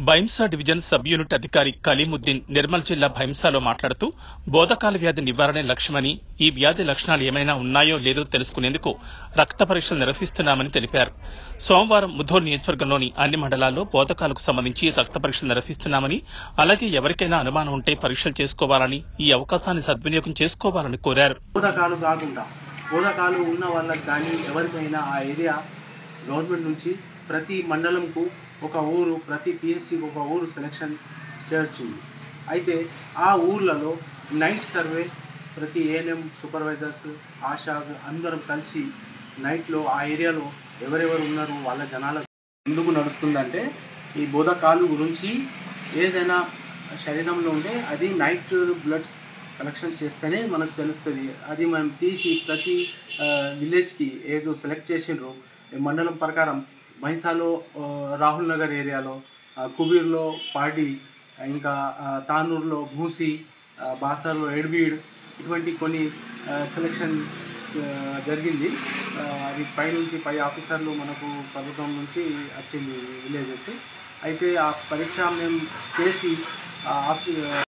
Bhainsa division sub unit అధికారి కలీముద్దీన్ నిర్మల్ జిల్లా భైంసాలో మాట్లాడుతూ బోధకాల వ్యాధి నివారణే లక్ష్యమని ఈ వ్యాధి లక్షణాలు ఏమైనా ఉన్నాయో లేదో తెలుసుకునేందుకు రక్త పరీక్షలు నిర్వహిస్తున్నామని తెలిపారు. సోమవారం ముధోల్ నియోజకవర్గంలోని అన్ని మండలాల్లో బోధకాలకు సంబంధించి రక్త పరీక్షలు నిర్వహిస్తున్నామని, అలాగే ఎవరికైనా అనుమానం ఉంటే పరీక్షలు చేసుకోవాలని, ఈ అవకాశాన్ని సద్వినియోగం చేసుకోవాలని కోరారు. బోధకాలు ఉన్న వాళ్ళకి కానీ ఎవరికైనా ఆ ఏరియా గవర్నమెంట్ నుంచి ప్రతి మండలంకు ఒక ఊరు, ప్రతి పిఎస్సికి ఒక ఊరు సెలెక్షన్ చేర్చింది. అయితే ఆ ఊర్లలో నైట్ సర్వే ప్రతి ఏఎన్ఎం సూపర్వైజర్స్, ఆశాస్ అందరం కలిసి నైట్లో ఆ ఏరియాలో ఎవరెవరు ఉన్నారు, వాళ్ళ జనాల ఎందుకు నడుస్తుందంటే ఈ బోధకాలు గురించి ఏదైనా శరీరంలో ఉంటే అది నైట్ బ్లడ్స్ కలెక్షన్ చేస్తేనే మనకు తెలుస్తుంది. అది మనం తీసి ప్రతి విలేజ్కి ఏదో సెలెక్ట్ చేసిండ్రు మండలం ప్రకారం. భైంసాలో రాహుల్ నగర్ ఏరియాలో, కుబీర్లో పాడి, ఇంకా తానూరులో భూసి, బాసర్లో ఎడ్బీడ్, ఇటువంటి కొన్ని సెలెక్షన్ జరిగింది. అది పై ఆఫీసర్లు మనకు ప్రభుత్వం నుంచి వచ్చింది విలేజెస్. అయితే ఆ పరీక్ష మేము చేసి